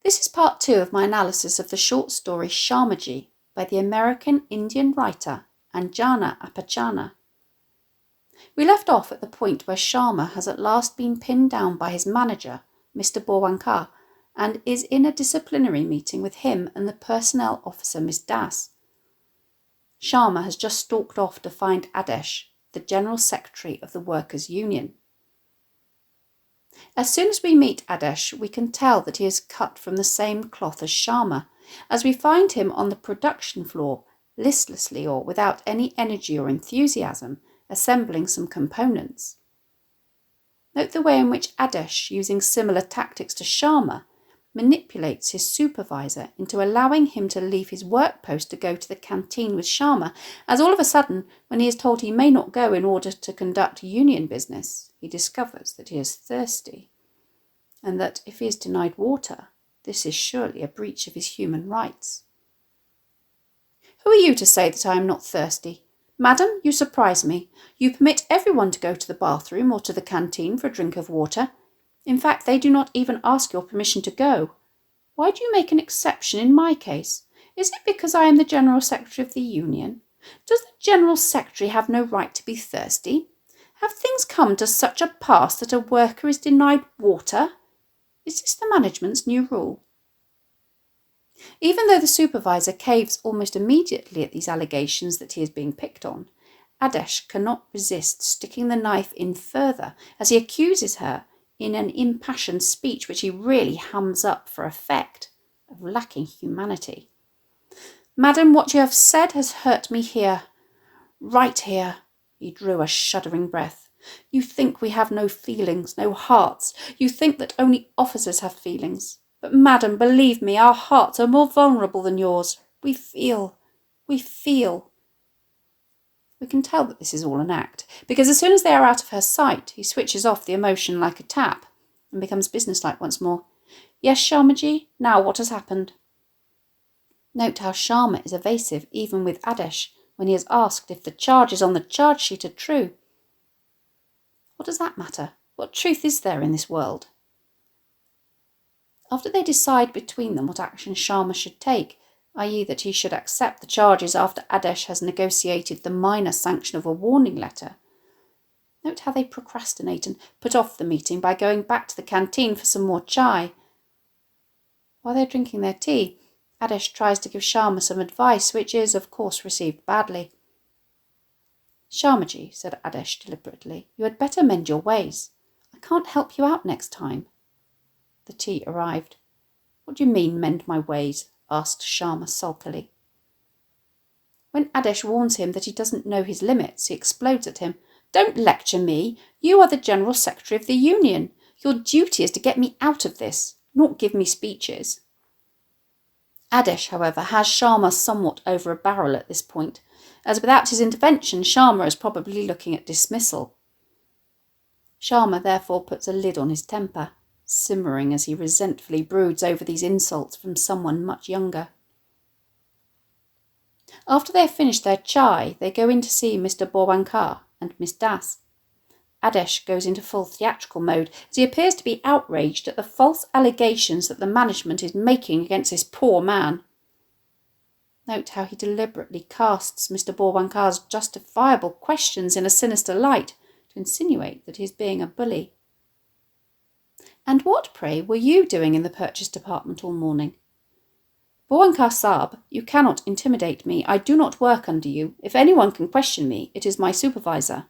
This is part 2 of my analysis of the short story Sharmaji by the American Indian writer Anjana Appachana. We left off at the point where Sharma has at last been pinned down by his manager, Mr. Borwankar, and is in a disciplinary meeting with him and the personnel officer, Miss Das. Sharma has just stalked off to find Adesh, the General Secretary of the Workers' Union. As soon as we meet Adesh, we can tell that he is cut from the same cloth as Sharma, as we find him on the production floor, listlessly or without any energy or enthusiasm, assembling some components. Note the way in which Adesh, using similar tactics to Sharma, manipulates his supervisor into allowing him to leave his work post to go to the canteen with Sharma, as all of a sudden, when he is told he may not go in order to conduct union business, he discovers that he is thirsty, and that if he is denied water, this is surely a breach of his human rights. "Who are you to say that I am not thirsty? Madam, you surprise me. You permit everyone to go to the bathroom or to the canteen for a drink of water. In fact, they do not even ask your permission to go. Why do you make an exception in my case? Is it because I am the General Secretary of the Union? Does the General Secretary have no right to be thirsty? Have things come to such a pass that a worker is denied water? Is this the management's new rule?" Even though the supervisor caves almost immediately at these allegations that he is being picked on, Adesh cannot resist sticking the knife in further as he accuses her, in an impassioned speech which he really hums up for effect, of lacking humanity. "Madam, what you have said has hurt me here. Right here." He drew a shuddering breath. "You think we have no feelings, no hearts. You think that only officers have feelings. But, madam, believe me, our hearts are more vulnerable than yours. We feel. We can tell that this is all an act, because as soon as they are out of her sight, he switches off the emotion like a tap and becomes businesslike once more. "Yes, Sharmaji, now what has happened?" Note how Sharma is evasive even with Adesh when he is asked if the charges on the charge sheet are true. What does that matter? What truth is there in this world? After they decide between them what action Sharma should take, i.e. that he should accept the charges after Adesh has negotiated the minor sanction of a warning letter, note how they procrastinate and put off the meeting by going back to the canteen for some more chai. While they're drinking their tea, Adesh tries to give Sharma some advice, which is, of course, received badly. "Sharmaji," said Adesh deliberately, "you had better mend your ways. I can't help you out next time." The tea arrived. "What do you mean, mend my ways?" asked Sharma sulkily. When Adesh warns him that he doesn't know his limits, he explodes at him. "Don't lecture me. You are the General Secretary of the Union. Your duty is to get me out of this, not give me speeches." Adesh, however, has Sharma somewhat over a barrel at this point, as without his intervention, Sharma is probably looking at dismissal. Sharma therefore puts a lid on his temper, simmering as he resentfully broods over these insults from someone much younger. After they have finished their chai, they go in to see Mr. Borwankar and Miss Das. Adesh goes into full theatrical mode as he appears to be outraged at the false allegations that the management is making against this poor man. Note how he deliberately casts Mr. Borwankar's justifiable questions in a sinister light to insinuate that he is being a bully. "And what, pray, were you doing in the purchase department all morning?" "Borwankar Saab, you cannot intimidate me. I do not work under you. If anyone can question me, it is my supervisor."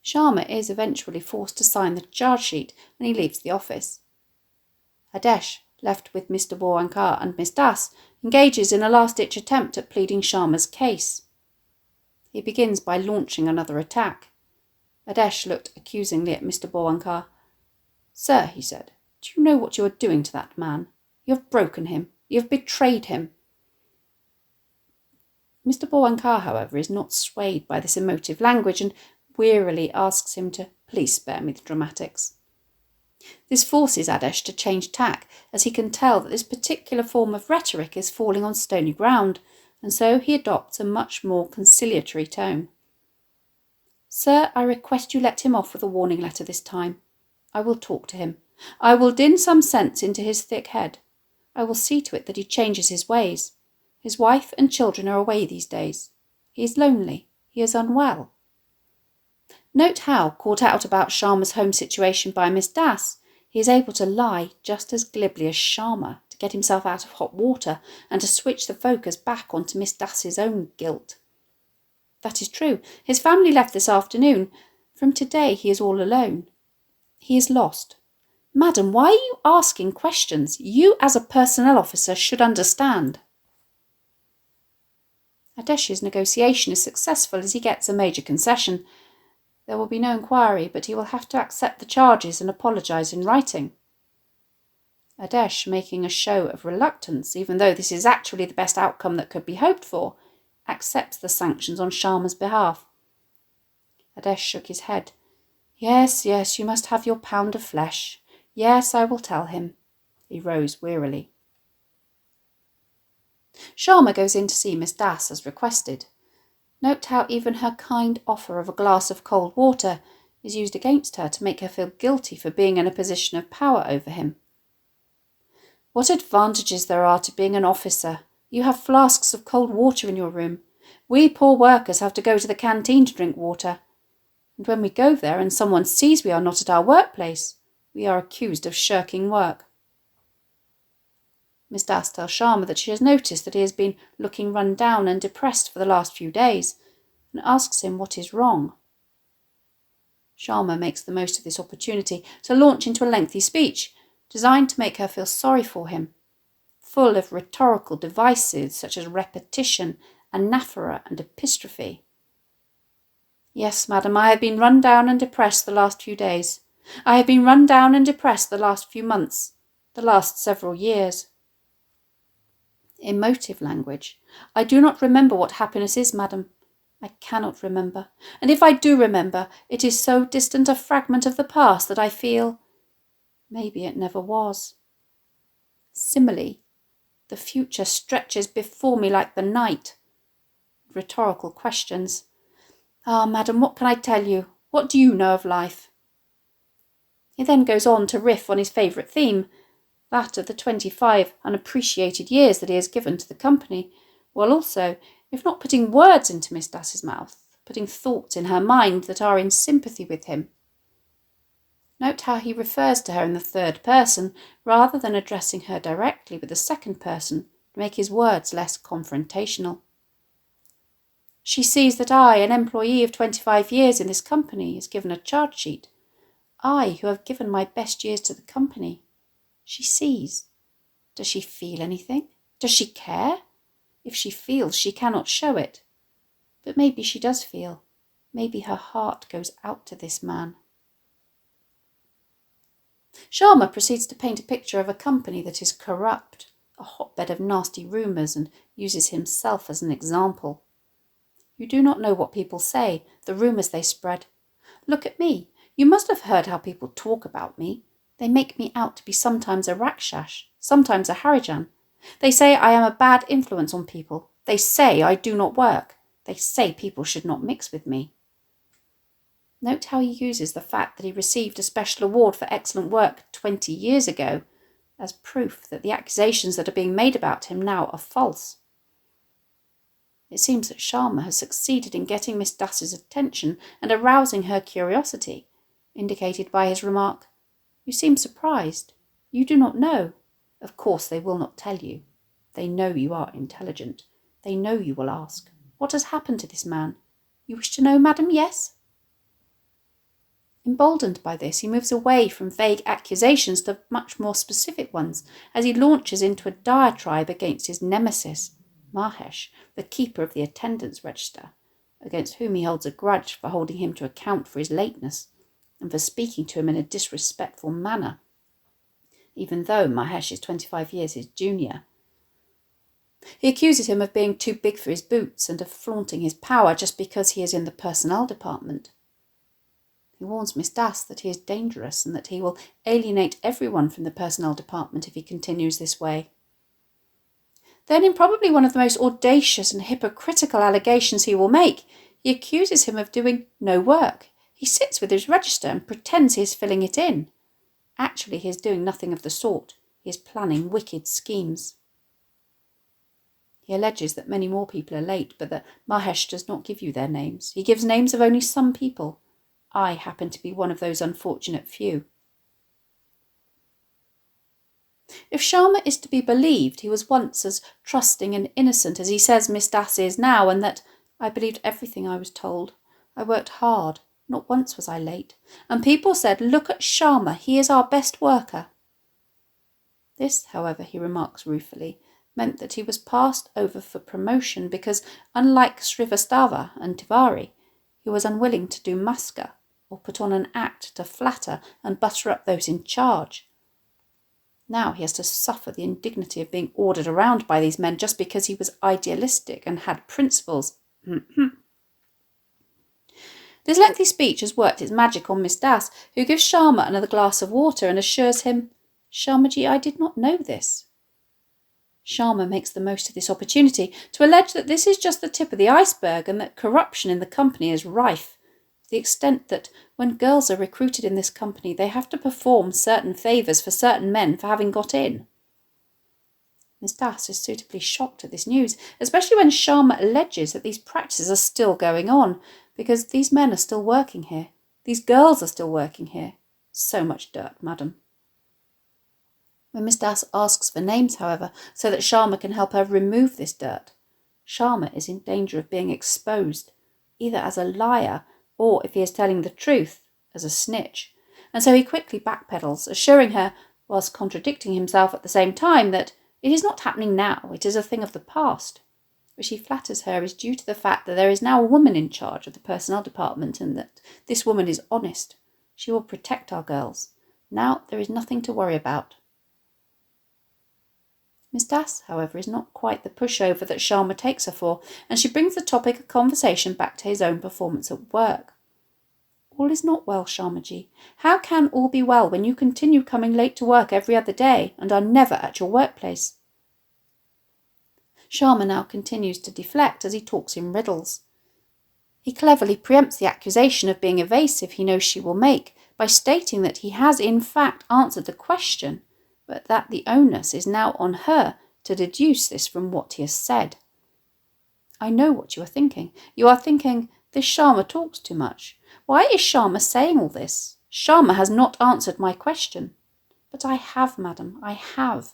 Sharma is eventually forced to sign the charge sheet and he leaves the office. Adesh, left with Mr. Borwankar and Miss Das, engages in a last-ditch attempt at pleading Sharma's case. He begins by launching another attack. Adesh looked accusingly at Mr. Borwankar. "Sir," he said, "do you know what you are doing to that man? You have broken him. You have betrayed him." Mr. Borwankar, however, is not swayed by this emotive language and wearily asks him to please spare me the dramatics. This forces Adesh to change tack, as he can tell that this particular form of rhetoric is falling on stony ground, and so he adopts a much more conciliatory tone. "Sir, I request you let him off with a warning letter this time. I will talk to him. I will din some sense into his thick head. I will see to it that he changes his ways. His wife and children are away these days. He is lonely. He is unwell. Note how, caught out about Sharma's home situation by Miss Das, he is able to lie just as glibly as Sharma to get himself out of hot water and to switch the focus back onto Miss Das's own guilt. That is true. His family left this afternoon. From today he is all alone. He is lost. Madam, why are you asking questions? You, as a personnel officer, should understand. Adesh's negotiation is successful as he gets a major concession. There will be no inquiry, but he will have to accept the charges and apologise in writing. Adesh, making a show of reluctance, even though this is actually the best outcome that could be hoped for, accepts the sanctions on Sharma's behalf. Adesh shook his head. Yes, you must have your pound of flesh. Yes, I will tell him. He rose wearily. Sharma goes in to see Miss Das as requested. Note how even her kind offer of a glass of cold water is used against her to make her feel guilty for being in a position of power over him. What advantages there are to being an officer. You have flasks of cold water in your room. We poor workers have to go to the canteen to drink water. And when we go there and someone sees we are not at our workplace, we are accused of shirking work. Miss Das tells Sharma that she has noticed that he has been looking run down and depressed for the last few days, and asks him what is wrong. Sharma makes the most of this opportunity to launch into a lengthy speech, designed to make her feel sorry for him, full of rhetorical devices such as repetition, anaphora, and epistrophe. Yes, madam, I have been run down and depressed the last few days. I have been run down and depressed the last few months, the last several years. Emotive language. I do not remember what happiness is, madam. I cannot remember. And if I do remember, it is so distant a fragment of the past that I feel maybe it never was. Simile. The future stretches before me like the night. Rhetorical questions. Ah, madam, what can I tell you? What do you know of life? He then goes on to riff on his favourite theme, that of the 25 unappreciated years that he has given to the company, while also, if not putting words into Miss Das's mouth, putting thoughts in her mind that are in sympathy with him. Note how he refers to her in the third person, rather than addressing her directly with the second person, to make his words less confrontational. She sees that I, an employee of 25 years in this company, is given a charge sheet. I, who have given my best years to the company. She sees. Does she feel anything? Does she care? If she feels, she cannot show it. But maybe she does feel. Maybe her heart goes out to this man. Sharma proceeds to paint a picture of a company that is corrupt, a hotbed of nasty rumours, and uses himself as an example. You do not know what people say, the rumours they spread. Look at me. You must have heard how people talk about me. They make me out to be sometimes a Rakshas, sometimes a Harijan. They say I am a bad influence on people. They say I do not work. They say people should not mix with me. Note how he uses the fact that he received a special award for excellent work 20 years ago as proof that the accusations that are being made about him now are false. It seems that Sharma has succeeded in getting Miss Das's attention and arousing her curiosity, indicated by his remark, "You seem surprised. You do not know. Of course they will not tell you. They know you are intelligent. They know you will ask, 'What has happened to this man?' You wish to know, madam, yes?" Emboldened by this, he moves away from vague accusations to much more specific ones as he launches into a diatribe against his nemesis, Mahesh, the keeper of the attendance register, against whom he holds a grudge for holding him to account for his lateness and for speaking to him in a disrespectful manner, even though Mahesh is 25 years his junior. He accuses him of being too big for his boots and of flaunting his power just because he is in the personnel department. He warns Miss Das that he is dangerous and that he will alienate everyone from the personnel department if he continues this way. Then, in probably one of the most audacious and hypocritical allegations he will make, he accuses him of doing no work. He sits with his register and pretends he is filling it in. Actually, he is doing nothing of the sort. He is planning wicked schemes. He alleges that many more people are late, but that Mahesh does not give you their names. He gives names of only some people. I happen to be one of those unfortunate few. If Sharma is to be believed, he was once as trusting and innocent as he says Miss Das is now, and that I believed everything I was told. I worked hard. Not once was I late. And people said, "Look at Sharma, he is our best worker." This, however, he remarks ruefully, meant that he was passed over for promotion because, unlike Srivastava and Tiwari, he was unwilling to do maska or put on an act to flatter and butter up those in charge. Now he has to suffer the indignity of being ordered around by these men just because he was idealistic and had principles. This lengthy speech has worked its magic on Miss Das, who gives Sharma another glass of water and assures him, "Sharmaji, I did not know this." Sharma makes the most of this opportunity to allege that this is just the tip of the iceberg and that corruption in the company is rife, to the extent that when girls are recruited in this company, they have to perform certain favours for certain men for having got in. Miss Das is suitably shocked at this news, especially when Sharma alleges that these practices are still going on, because these men are still working here. These girls are still working here. So much dirt, madam. When Miss Das asks for names, however, so that Sharma can help her remove this dirt, Sharma is in danger of being exposed, either as a liar or, if he is telling the truth, as a snitch. And so he quickly backpedals, assuring her, whilst contradicting himself at the same time, that it is not happening now, it is a thing of the past, which he flatters her is due to the fact that there is now a woman in charge of the personnel department and that this woman is honest. She will protect our girls. Now there is nothing to worry about. Miss Das, however, is not quite the pushover that Sharma takes her for, and she brings the topic of conversation back to his own performance at work. All is not well, Sharmaji. How can all be well when you continue coming late to work every other day and are never at your workplace? Sharma now continues to deflect as he talks in riddles. He cleverly preempts the accusation of being evasive he knows she will make by stating that he has in fact answered the question, but that the onus is now on her to deduce this from what he has said. I know what you are thinking. You are thinking, this Sharma talks too much. Why is Sharma saying all this? Sharma has not answered my question. But I have, madam, I have.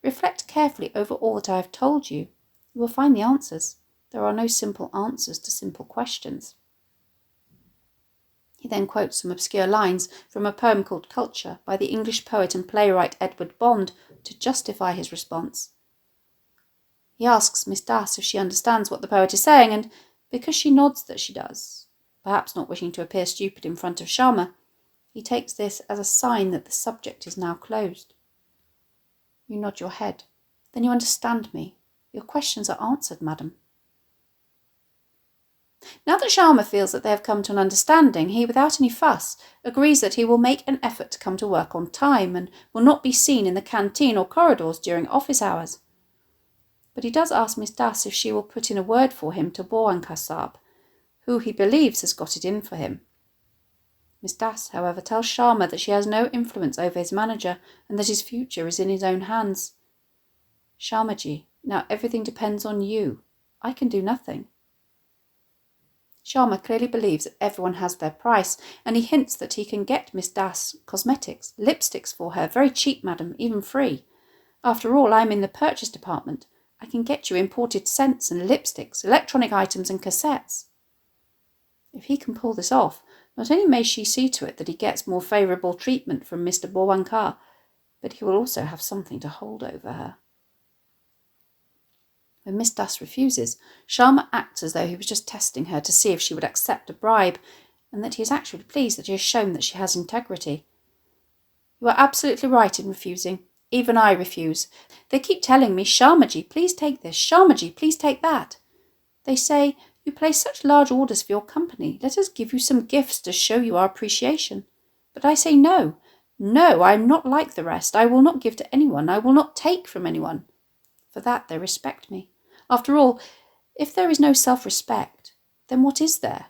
Reflect carefully over all that I have told you. You will find the answers. There are no simple answers to simple questions. He then quotes some obscure lines from a poem called Culture by the English poet and playwright Edward Bond to justify his response. He asks Miss Das if she understands what the poet is saying, and because she nods that she does, perhaps not wishing to appear stupid in front of Sharma, he takes this as a sign that the subject is now closed. You nod your head. Then you understand me. Your questions are answered, madam. Now that Sharma feels that they have come to an understanding, he, without any fuss, agrees that he will make an effort to come to work on time and will not be seen in the canteen or corridors during office hours. But he does ask Miss Das if she will put in a word for him to Bowankar Saab, who he believes has got it in for him. Miss Das, however, tells Sharma that she has no influence over his manager and that his future is in his own hands. Sharmaji, now everything depends on you. I can do nothing. Sharma clearly believes that everyone has their price, and he hints that he can get Miss Das cosmetics, lipsticks for her, very cheap, madam, even free. After all, I am in the purchase department. I can get you imported scents and lipsticks, electronic items and cassettes. If he can pull this off, not only may she see to it that he gets more favourable treatment from Mr. Bowankar, but he will also have something to hold over her. When Miss Das refuses, Sharma acts as though he was just testing her to see if she would accept a bribe, and that he is actually pleased that he has shown that she has integrity. You are absolutely right in refusing. Even I refuse. They keep telling me, Sharmaji, please take this. Sharmaji, please take that. They say, you place such large orders for your company. Let us give you some gifts to show you our appreciation. But I say no. No, I am not like the rest. I will not give to anyone. I will not take from anyone. For that they respect me. After all, if there is no self-respect, then what is there?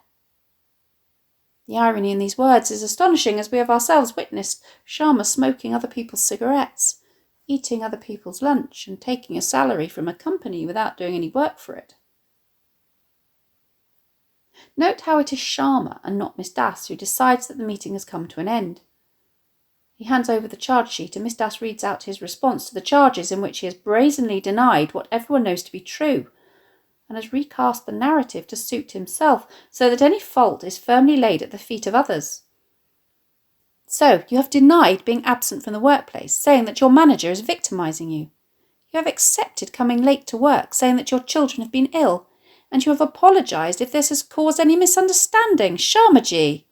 The irony in these words is astonishing, as we have ourselves witnessed Sharma smoking other people's cigarettes, eating other people's lunch, and taking a salary from a company without doing any work for it. Note how it is Sharma and not Miss Das who decides that the meeting has come to an end. He hands over the charge sheet and Miss Das reads out his response to the charges, in which he has brazenly denied what everyone knows to be true, and has recast the narrative to suit himself, so that any fault is firmly laid at the feet of others. So, you have denied being absent from the workplace, saying that your manager is victimising you. You have accepted coming late to work, saying that your children have been ill, and you have apologised if this has caused any misunderstanding. Sharmaji!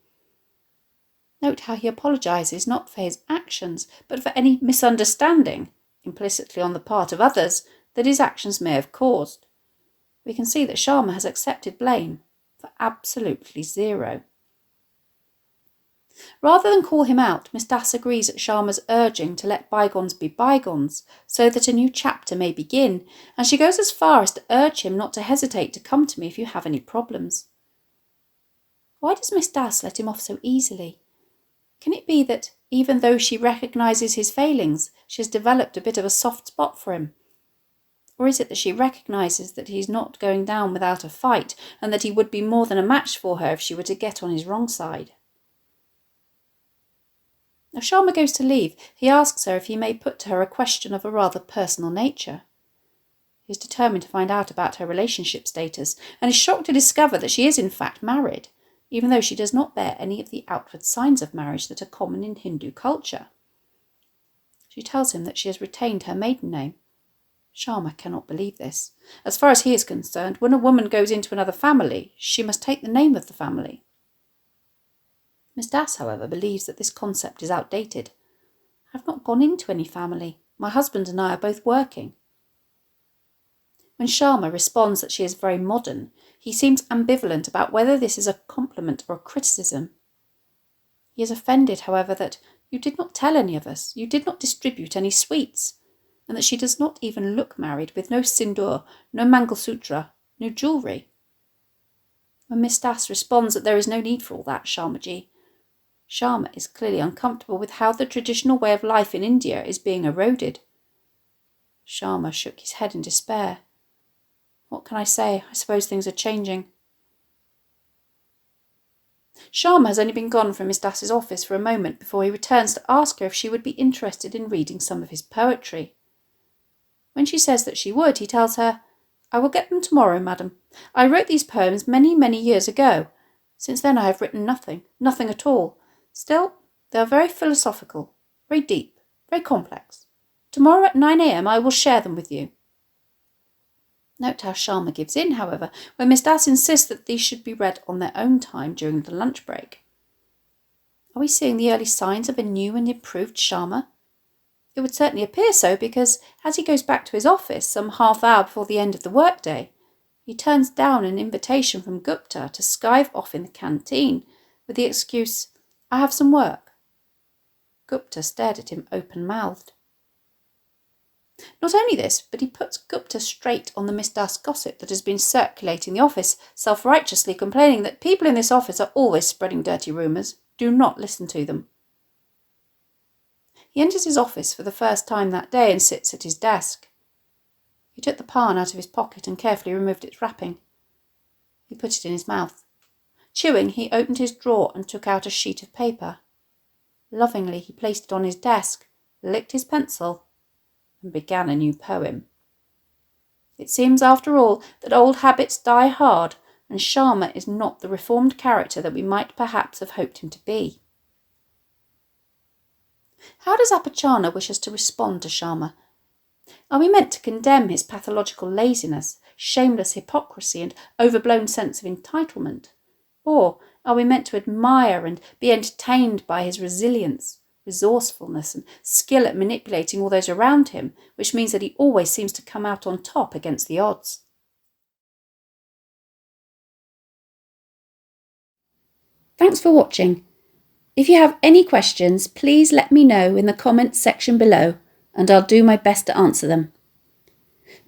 Note how he apologises not for his actions, but for any misunderstanding, implicitly on the part of others, that his actions may have caused. We can see that Sharma has accepted blame for absolutely zero. Rather than call him out, Miss Das agrees at Sharma's urging to let bygones be bygones, so that a new chapter may begin, and she goes as far as to urge him not to hesitate to come to me if you have any problems. Why does Miss Das let him off so easily? Can it be that, even though she recognises his failings, she has developed a bit of a soft spot for him? Or is it that she recognises that he's not going down without a fight, and that he would be more than a match for her if she were to get on his wrong side? As Sharma goes to leave, he asks her if he may put to her a question of a rather personal nature. He is determined to find out about her relationship status, and is shocked to discover that she is in fact married, even though she does not bear any of the outward signs of marriage that are common in Hindu culture. She tells him that she has retained her maiden name. Sharma cannot believe this. As far as he is concerned, when a woman goes into another family, she must take the name of the family. Miss Das, however, believes that this concept is outdated. I have not gone into any family. My husband and I are both working. When Sharma responds that she is very modern, he seems ambivalent about whether this is a compliment or a criticism. He is offended, however, that you did not tell any of us, you did not distribute any sweets, and that she does not even look married, with no sindoor, no mangalsutra, no jewellery. When Miss Das responds that there is no need for all that, Sharmaji, Sharma is clearly uncomfortable with how the traditional way of life in India is being eroded. Sharma shook his head in despair. What can I say? I suppose things are changing. Sharma has only been gone from Miss Das's office for a moment before he returns to ask her if she would be interested in reading some of his poetry. When she says that she would, he tells her, "I will get them tomorrow, madam. I wrote these poems many, many years ago. Since then I have written nothing at all. Still, they are very philosophical, very deep, very complex. Tomorrow at 9 a.m. I will share them with you." Note how Sharma gives in, however, when Miss Das insists that these should be read on their own time during the lunch break. Are we seeing the early signs of a new and improved Sharma? It would certainly appear so, because as he goes back to his office some half hour before the end of the workday, he turns down an invitation from Gupta to skive off in the canteen with the excuse, "I have some work." Gupta stared at him open-mouthed. Not only this, but he puts Gupta straight on the Miss Das gossip that has been circulating the office, self-righteously complaining that people in this office are always spreading dirty rumours. Do not listen to them. He enters his office for the first time that day and sits at his desk. He took the pan out of his pocket and carefully removed its wrapping. He put it in his mouth. Chewing, he opened his drawer and took out a sheet of paper. Lovingly, he placed it on his desk, licked his pencil, and began a new poem. It seems, after all, that old habits die hard, and Sharma is not the reformed character that we might perhaps have hoped him to be. How does Appachana wish us to respond to Sharma? Are we meant to condemn his pathological laziness, shameless hypocrisy, and overblown sense of entitlement? Or are we meant to admire and be entertained by his resilience, resourcefulness, and skill at manipulating all those around him, which means that he always seems to come out on top against the odds? Thanks for watching. If you have any questions, please let me know in the comments section below, and I'll do my best to answer them.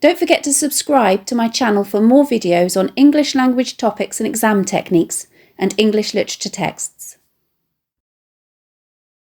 Don't forget to subscribe to my channel for more videos on English language topics and exam techniques, and English literature texts.